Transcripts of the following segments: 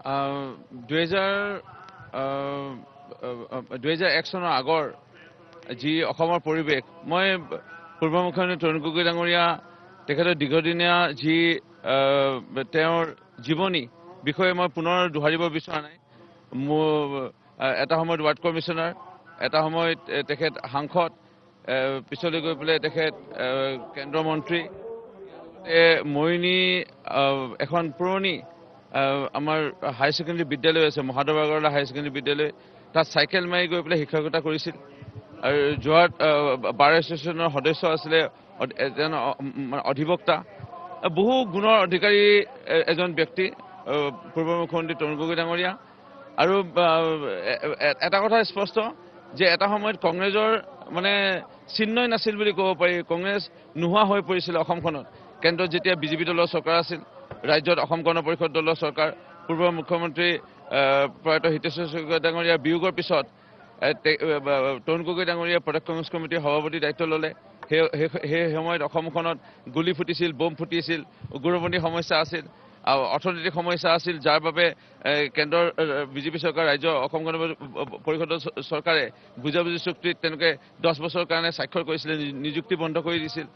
2001 চনৰ আগৰ যি অসমৰ পৰিৱেশ, মই পূৰ্ব মুখ্যমন্ত্ৰী তৰুণ গগৈ ডাঙৰীয়া তেখেতৰ দীৰ্ঘদিনীয়া যি তেওঁৰ জীৱনী বিষয়ে মই পুনৰ দোহাৰিব বিচৰা নাই। মোৰ এটা সময়ত ৱাৰ্ড কমিশ্যনাৰ, এটা সময়ত তেখেত সাংসদ, পিছলৈ গৈ পেলাই তেখেত কেন্দ্ৰীয় মন্ত্ৰী, মৰিনী এখন পুৰণি আমাৰ হায়াৰ ছেকেণ্ডেৰী বিদ্যালয় আছে, মহাদেৱ আগৰৱালা হায়াৰ ছেকেণ্ডেৰী বিদ্যালয়, তাত চাইকেল মাৰি গৈ পেলাই শিক্ষকতা কৰিছিল। আৰু যোৰহাট বাৰ এছ'চিয়েশ্যনৰ সদস্য আছিলে, এজন অধিবক্তা, বহু গুণৰ অধিকাৰী এজন ব্যক্তি পূৰ্ব মুখ্যমন্ত্ৰী তৰুণ গগৈ ডাঙৰীয়া। আৰু এটা কথা স্পষ্ট যে এটা সময়ত কংগ্ৰেছৰ মানে চিহ্নই নাছিল বুলি ক'ব পাৰি। কংগ্ৰেছ নোহোৱা হৈ পৰিছিল অসমখনত। কেন্দ্ৰত যেতিয়া বিজেপি দলৰ চৰকাৰ আছিল, ৰাজ্যত অসম গণ পৰিষদ দলৰ চৰকাৰ, পূৰ্ব মুখ্যমন্ত্ৰী প্ৰয়াত হিতেশ্বৰ শইকীয়া ডাঙৰীয়াৰ বিয়োগৰ পিছত তৰুণ গগৈ ডাঙৰীয়াই প্ৰদেশ কংগ্ৰেছ কমিটিৰ সভাপতি দায়িত্ব ল'লে। সেই সময়ত অসমখনত গুলি ফুটিছিল, বোম ফুটিছিল, উগ্ৰপন্থী সমস্যা আছিল, অৰ্থনৈতিক সমস্যা আছিল, যাৰ বাবে কেন্দ্ৰৰ বিজেপি চৰকাৰ, ৰাজ্যৰ অসম গণ পৰিষদৰ চৰকাৰে বুজাবুজি চুক্তিত তেওঁলোকে 10 বছৰৰ কাৰণে স্বাক্ষৰ কৰিছিলে, নিযুক্তি বন্ধ কৰি দিছিল।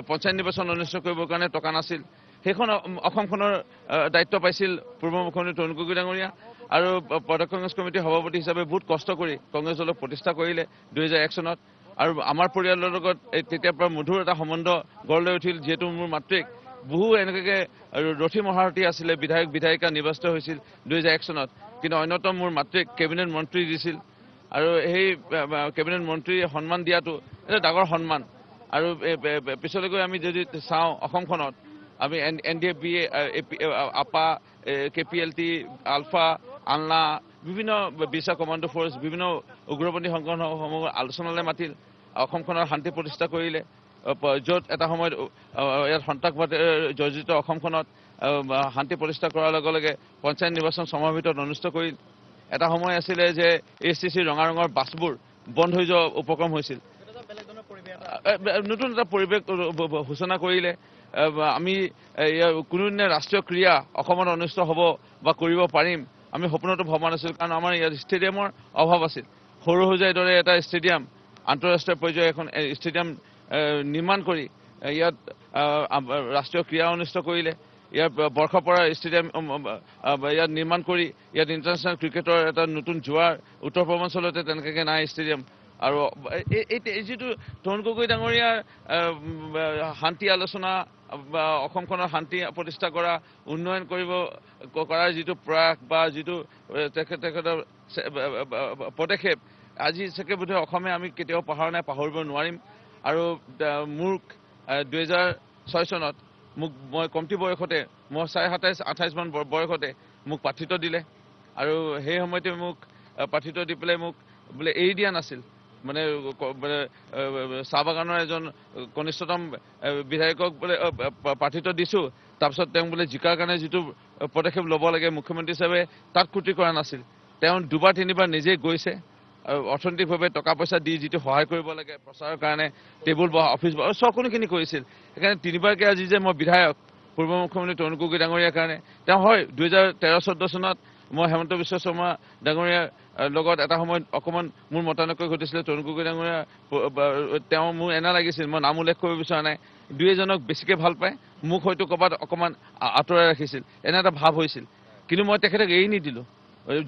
পঞ্চায়ত নিৰ্বাচন অনুষ্ঠিত কৰিবৰ কাৰণে টকা নাছিল। সেইখন অসমখনৰ দায়িত্ব পাইছিল পূৰ্ব মুখ্যমন্ত্ৰী তৰুণ গগৈ ডাঙৰীয়া। আৰু প্ৰদেশ কংগ্ৰেছ কমিটিৰ সভাপতি হিচাপে বহুত কষ্ট কৰি কংগ্ৰেছ দলক প্ৰতিষ্ঠা কৰিলে 2001 চনত। আৰু আমাৰ পৰিয়ালৰ লগত তেতিয়াৰ পৰা মধুৰ এটা সম্বন্ধ গঢ় লৈ উঠিল, যিহেতু মোৰ মাতৃক বহু এনেকৈ ৰথী মহাৰথী আছিলে, বিধায়ক বিধায়িকা নিৰ্বাচিত হৈছিল 2001 চনত। কিন্তু অন্যতম মোৰ মাতৃক কেবিনেট মন্ত্ৰী দিছিল। আৰু সেই কেবিনেট মন্ত্ৰী সন্মান দিয়াটো এটা ডাঙৰ সন্মান। আৰু পিছলৈকৈ আমি যদি চাওঁ অসমখনত, আমি NDFB, আপা, KPLT, আলফা, আলনা, বিভিন্ন বিছা কমাণ্ডো ফ'ৰ্চ, বিভিন্ন উগ্ৰপন্থী সংগঠনসমূহ আলোচনালৈ মাতিল, অসমখনৰ শান্তি প্ৰতিষ্ঠা কৰিলে। য'ত এটা সময়ত ইয়াত সন্ত্ৰাসবাদে জৰ্জিত অসমখনত শান্তি প্ৰতিষ্ঠা কৰাৰ লগে লগে পঞ্চায়ত নিৰ্বাচন ছমাহৰ ভিতৰত অনুষ্ঠিত কৰিল। এটা সময় আছিলে যে HTC ৰঙা ৰঙৰ বাছবোৰ বন্ধ হৈ যোৱা উপক্ৰম হৈছিল। নতুন এটা পৰিৱেশ সূচনা কৰিলে। আমি কোনোদিনে ৰাষ্ট্ৰীয় ক্ৰীড়া অসমত অনুষ্ঠিত হ'ব বা কৰিব পাৰিম আমি সপোনতো ভবা নাছিলোঁ, কাৰণ আমাৰ ইয়াত ষ্টেডিয়ামৰ অভাৱ আছিল। সৰু হোজাইৰ দৰে এটা ষ্টেডিয়াম, আন্তঃৰাষ্ট্ৰীয় পৰ্যায়ৰ এখন ষ্টেডিয়াম নিৰ্মাণ কৰি ইয়াত ৰাষ্ট্ৰীয় ক্ৰীড়া অনুষ্ঠিত কৰিলে। ইয়াত বৰ্ষাপৰা ষ্টেডিয়াম ইয়াত নিৰ্মাণ কৰি ইয়াত ইণ্টাৰনেশ্যনেল ক্ৰিকেটৰ এটা নতুন জোৱাৰ, উত্তৰ পূৰ্বাঞ্চলতে তেনেকৈ নাই ষ্টেডিয়াম। আৰু এই যিটো তৰুণ গগৈ ডাঙৰীয়াৰ শান্তি আলোচনা বা অসমখনৰ শান্তি প্ৰতিষ্ঠা কৰা, উন্নয়ন কৰাৰ যিটো প্ৰয়াস বা যিটো তেখেতৰ পদক্ষেপ, আজি চাগে বোধহয় অসমে আমি কেতিয়াও পাহৰা নাই, পাহৰিব নোৱাৰিম। আৰু মোক 2006 চনত মই কমটি বয়সতে, মই 27-28 মান বয়সতে মোক প্ৰাৰ্থিত্ব দিলে। আৰু সেই সময়তে মোক প্ৰাৰ্থিত্ব দি পেলাই মোক বোলে এৰি দিয়া নাছিল। মানে চাহ বাগানৰ এজন কনিষ্ঠতম বিধায়কক বোলে প্ৰাৰ্থিত্ব দিছোঁ, তাৰপিছত তেওঁ বোলে জিকাৰ কাৰণে যিটো পদক্ষেপ ল'ব লাগে মুখ্যমন্ত্ৰী হিচাপে তাত ক্ৰুটি কৰা নাছিল। তেওঁ দুবাৰ তিনিবাৰ নিজেই গৈছে, অৰ্থনৈতিকভাৱে টকা পইচা দি যিটো সহায় কৰিব লাগে প্ৰচাৰৰ কাৰণে, টেবুল বা অফিচ বা সকলোখিনি কৰিছিল। সেইকাৰণে তিনিবাৰকৈ আজি যে মই বিধায়ক পূৰ্ব মুখ্যমন্ত্ৰী তৰুণ গগৈ ডাঙৰীয়াৰ কাৰণে, তেওঁ হয় 2013-14 চনত মই হেমন্ত বিশ্ব শৰ্মা ডাঙৰীয়াৰ লগত এটা সময়ত অকণমান মোৰ মতানৈক্য ঘটিছিলে। তৰুণ গগৈ ডাঙৰীয়া তেওঁ মোৰ এনে লাগিছিল, মই নাম উল্লেখ কৰিব বিচৰা নাই, দুই এজনক বেছিকৈ ভাল পায়, মোক হয়তো ক'ৰবাত অকণমান আঁতৰাই ৰাখিছিল, এনে এটা ভাৱ হৈছিল। কিন্তু মই তেখেতক এৰি নিদিলোঁ।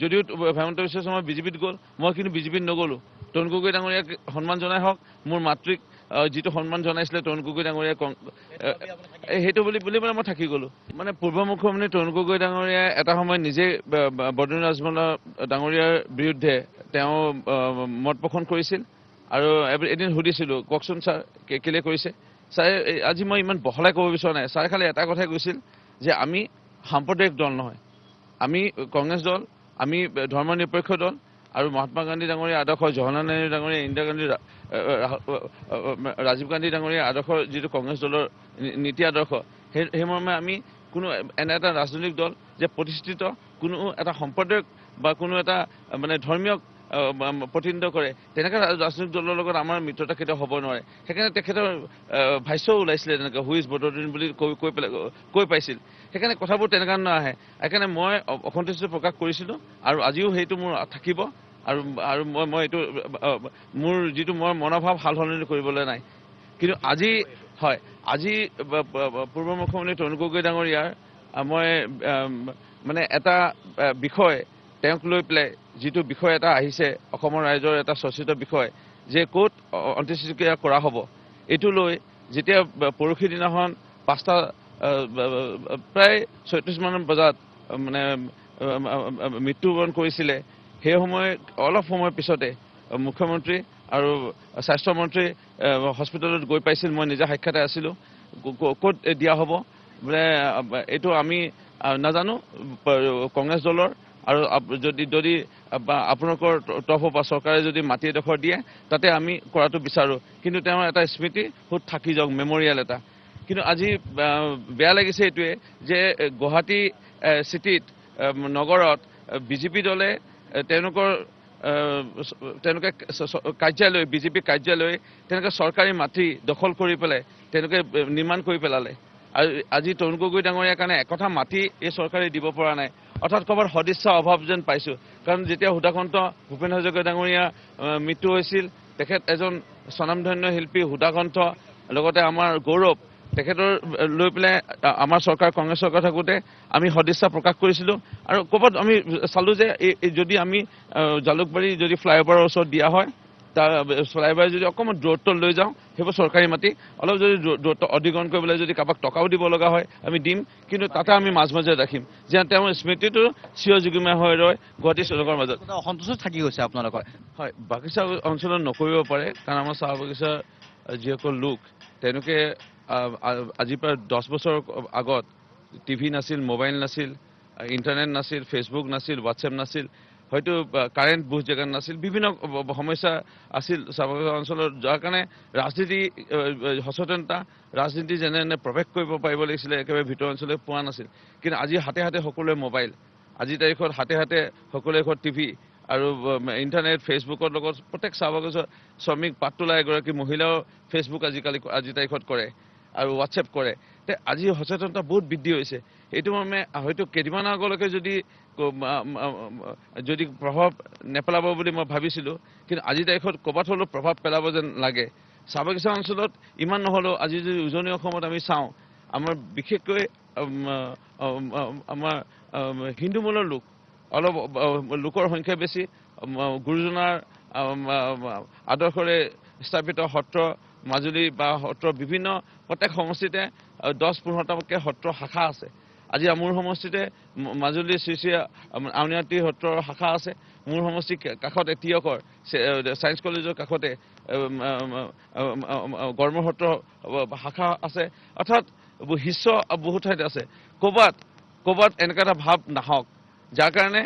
যদিও হেমন্ত বিশ্ব শৰ্মা বিজেপিত গ'ল, মই কিন্তু বিজেপিত নগ'লোঁ। তৰুণ গগৈ ডাঙৰীয়াক সন্মান জনাই হওক, মোৰ মাতৃক যিটো সন্মান জনাইছিলে তৰুণ গগৈ ডাঙৰীয়াই, সেইটো বুলি মই থাকি গ'লোঁ। মানে পূৰ্ব মুখ্যমন্ত্ৰী তৰুণ গগৈ ডাঙৰীয়াই এটা সময়ত নিজেই বদ্ৰুদ্দিন ৰাজমৌলা ডাঙৰীয়াৰ বিৰুদ্ধে তেওঁ মত পোষণ কৰিছিল। আৰু এদিন সুধিছিলোঁ, কওকচোন ছাৰ কেলৈ কৰিছে? ছাৰে আজি মই ইমান বহলাই ক'ব বিচৰা নাই, ছাৰে খালি এটা কথাই কৈছিল যে আমি সাম্প্ৰদায়িক দল নহয়, আমি কংগ্ৰেছ দল, আমি ধৰ্ম নিৰপেক্ষ দল। আৰু মহাত্মা গান্ধী ডাঙৰীয়াৰ আদৰ্শ, জৱাহৰলাল নেহৰু ডাঙৰীয়া, ইন্দিৰা গান্ধী, ৰাজীৱ গান্ধী ডাঙৰীয়াৰ আদৰ্শ, যিটো কংগ্ৰেছ দলৰ নীতি আদৰ্শ, সেই মৰ্মে আমি কোনো এনে এটা ৰাজনৈতিক দল যে প্ৰতিষ্ঠিত কোনো এটা সম্প্ৰদায়ক বা কোনো এটা মানে ধৰ্মীয় প্ৰতিনিধিত্ব কৰে তেনেকৈ ৰাজনৈতিক দলৰ লগত আমাৰ মিত্ৰতা কেতিয়াও হ'ব নোৱাৰে সেইকাৰণে তেখেতৰ ভাষ্যও ওলাইছিলে তেনেকৈ হুইজ বদৰুদ্দিন বুলি কৈ পাইছিল সেইকাৰণে কথাবোৰ তেনেকুৱা নাহে সেইকাৰণে মই অসন্তুষ্ট প্ৰকাশ কৰিছিলোঁ আৰু আজিও সেইটো মোৰ থাকিব আৰু আৰু মই এইটো মোৰ যিটো মই মনোভাৱ সাল সলনি কৰিবলৈ নাই কিন্তু আজি হয় আজি পূৰ্ব মুখ্যমন্ত্ৰী তৰুণ গগৈ ডাঙৰীয়াৰ মই মানে এটা বিষয় তেওঁক লৈ পেলাই যিটো বিষয় এটা আহিছে অসমৰ ৰাইজৰ এটা চৰ্চিত বিষয় যে ক'ত অন্ত্যেষ্টিক্ৰিয়া কৰা হ'ব এইটো লৈ যেতিয়া পৰহি দিনাখন 5টা প্ৰায় 36 মান বজাত মানে মৃত্যুবৰণ কৰিছিলে সেই সময় অলপ সময় পিছতে মুখ্যমন্ত্ৰী আৰু স্বাস্থ্যমন্ত্ৰী হস্পিটেলত গৈ পাইছিল মই নিজে সাক্ষাতে আছিলোঁ ক'ত দিয়া হ'ব বোলে এইটো আমি নাজানো কংগ্ৰেছ দলৰ আৰু যদি আপোনালোকৰ তৰফৰ পৰা চৰকাৰে যদি মাটি এডোখৰ দিয়ে তাতে আমি কৰাটো বিচাৰোঁ কিন্তু তেওঁৰ এটা স্মৃতি সুত থাকি যাওক মেমৰিয়েল এটা কিন্তু আজি বেয়া লাগিছে এইটোৱে যে গুৱাহাটী চিটিত নগৰত বিজেপি দলে তেওঁলোকে কাৰ্যালয় বিজেপি কাৰ্যালয় তেওঁলোকে চৰকাৰী মাটি দখল কৰি পেলাই তেওঁলোকে নিৰ্মাণ কৰি পেলালে আৰু আজি তৰুণ গগৈ ডাঙৰীয়াৰ কাৰণে একথা মাটি এই চৰকাৰে দিব পৰা নাই অৰ্থাৎ ক'ৰবাত সদিচ্ছা অভাৱ যেন পাইছোঁ কাৰণ যেতিয়া সুধাকন্ত ভূপেন হাজৰিকা ডাঙৰীয়া মৃত্যু হৈছিল তেখেত এজন স্বনামধন্য শিল্পী সুধাকন্ত লগতে আমাৰ গৌৰৱ তেখেতৰ লৈ পেলাই আমাৰ চৰকাৰ কংগ্ৰেছ চৰকাৰ থাকোঁতে আমি সদিচ্ছা প্ৰকাশ কৰিছিলোঁ আৰু ক'ৰবাত আমি চালোঁ যে যদি আমি জালুকবাৰী যদি ফ্লাইঅভাৰৰ ওচৰত দিয়া হয় তাৰ ফ্লাইঅভাৰ যদি অকণমান দূৰত্ব লৈ যাওঁ সেইবোৰ চৰকাৰী মাটি অলপ যদি দূৰত্ব অধিগ্ৰহণ কৰিবলৈ যদি কাৰোবাক টকাও দিব লগা হয় আমি দিম কিন্তু তাতে আমি মাজে মাজে ৰাখিম যে তেওঁৰ স্মৃতিটো চিৰযুগমীয়া হৈ ৰয় গুৱাহাটী চহৰৰ মাজত অসন্তুষ্ট থাকি গৈছে আপোনালোকৰ হয় বাগিচা অঞ্চলত নকৰিব পাৰে কাৰণ আমাৰ চাহ বাগিচাৰ যিসকল লোক তেওঁলোকে আজিৰ পৰা 10 বছৰ আগত টিভি নাছিল মোবাইল নাছিল ইণ্টাৰনেট নাছিল ফেচবুক নাছিল হোৱাটছএপ নাছিল হয়তো কাৰেণ্ট বহুত জেগাত নাছিল বিভিন্ন সমস্যা আছিল চাহ বাগিচা অঞ্চলত যাৰ কাৰণে ৰাজনীতি সচেতনতা ৰাজনীতি যেনে প্ৰৱেশ কৰিব পাৰিব লাগিছিলে একেবাৰে ভিতৰ অঞ্চলত পোৱা নাছিল কিন্তু আজি হাতে হাতে সকলোৱে মোবাইল আজিৰ তাৰিখত হাতে হাতে সকলোৱে ঘৰত টিভি আৰু ইণ্টাৰনেট ফেচবুকৰ লগত প্ৰত্যেক চাহ বাগিচা শ্ৰমিক পাতোলা এগৰাকী মহিলাও ফেচবুক আজিৰ তাৰিখত কৰে আৰু হোৱাটছএপ কৰে তে আজি সচেতনতা বহুত বৃদ্ধি হৈছে এইটো মৰ্মে হয়তো কেইদিনমানৰ আগলৈকে যদি প্ৰভাৱ নেপেলাব বুলি মই ভাবিছিলোঁ কিন্তু আজিৰ তাৰিখত ক'ৰবাত হ'লেও প্ৰভাৱ পেলাব যেন লাগে চাহ বাগিচা অঞ্চলত ইমান নহ'লেও আজি যদি উজনি অসমত আমি চাওঁ আমাৰ বিশেষকৈ আমাৰ হিন্দু মূলৰ লোক অলপ লোকৰ সংখ্যা বেছি গুৰুজনাৰ আদৰ্শৰে স্থাপিত সত্ৰ মাজুলী বা সত্ৰ বিভিন্ন প্ৰত্যেক সমষ্টিতে 10-15টাকৈ সত্ৰ শাখা আছে আজি মোৰ সমষ্টিতে মাজুলী শ্ৰী শ্ৰী আউনীআটী সত্ৰৰ শাখা আছে মোৰ সমষ্টি কাষতে তিয়কৰ ছায়েন্স কলেজৰ কাষতে গড়মূৰ সত্ৰৰ শাখা আছে অৰ্থাৎ শিষ্য বহুত ঠাইত আছে ক'ৰবাত এনেকুৱা এটা ভাৱ নাহক যাৰ কাৰণে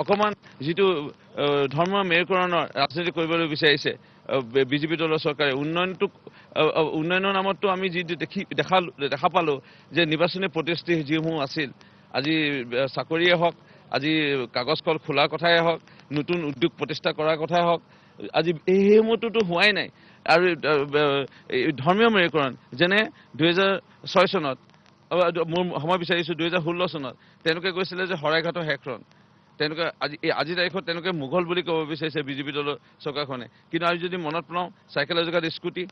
অকণমান যিটো ধৰ্মৰ মেৰুকৰণৰ ৰাজনীতি কৰিবলৈ বিচাৰিছে বিজেপি দলৰ চৰকাৰে উন্নয়নৰ নামততো আমি যি দেখা পালোঁ যে নিৰ্বাচনী প্ৰতিশ্ৰুতি যিসমূহ আছিল আজি চাকৰিয়ে হওক আজি কাগজ কল খোলাৰ কথাই হওক নতুন উদ্যোগ প্ৰতিষ্ঠা কৰাৰ কথাই হওক আজি সেইসমূহটোতো হোৱাই নাই আৰু ধৰ্মীয় মেৰুকৰণ যেনে 2006 চনত মোৰ সময় বিচাৰিছোঁ 2016 চনত তেওঁলোকে কৈছিলে যে শৰাইঘাটৰ শেষৰণ তেওঁলোকে আজি তাৰিখত তেওঁলোকে মোগল বুলি ক'ব বিচাৰিছে বিজেপি দলৰ চৰকাৰখনে কিন্তু আজি যদি মনত পেলাওঁ চাইকেলৰ জেগাত স্কুটি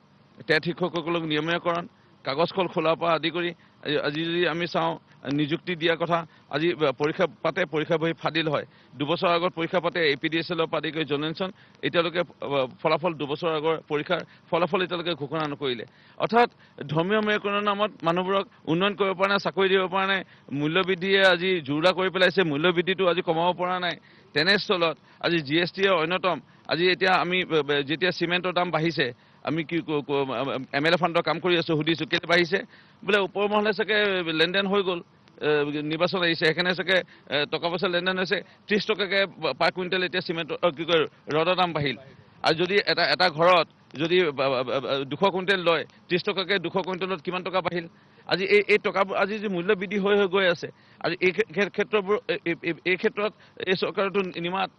টেট শিক্ষকসকলক নিয়মীয়াকৰণ কাগজ কল খোলাৰ পৰা আদি কৰি আজি যদি আমি চাওঁ নিযুক্তি দিয়াৰ কথা আজি পৰীক্ষা বহি ফাদিল হয় 2 বছৰ আগত পৰীক্ষা পাতে APDSL পৰা আদি কৰি জনেনচন এতিয়ালৈকে ফলাফল 2 বছৰ আগৰ পৰীক্ষাৰ ফলাফল এতিয়ালৈকে ঘোষণা নকৰিলে অৰ্থাৎ ধৰ্মীয় মেৰুকৰণৰ নামত মানুহবোৰক উন্নয়ন কৰিব পৰা নাই চাকৰি দিব পৰা নাই মূল্যবৃদ্ধিয়ে আজি জোৰলা কৰি পেলাইছে মূল্যবৃদ্ধিটো আজি কমাব পৰা নাই তেনেস্থলত আজি GST অন্যতম আজি এতিয়া আমি যেতিয়া চিমেণ্টৰ দাম বাঢ়িছে আমি কি MLA ফাণ্ডৰ কাম কৰি আছোঁ সুধিছোঁ কেলে বাঢ়িছে বোলে ওপৰ মহলে চাগে লেনদেন হৈ গ'ল নিৰ্বাচন আহিছে সেইকাৰণে চাগে টকা পইচা লেনদেন হৈছে 30 টকাকৈ পাৰ কুইণ্টেল এতিয়া চিমেণ্টৰ কি কয় ৰডৰ দাম বাঢ়িল আৰু যদি এটা ঘৰত যদি 200 কুইণ্টেল লয় 30 টকাকৈ 200 কুইণ্টেলত কিমান টকা বাঢ়িল আজি এই টকাবোৰ আজি যি মূল্য বৃদ্ধি হৈ গৈ আছে আজি এই ক্ষেত্ৰবোৰ এই ক্ষেত্ৰত এই চৰকাৰতো নিমাত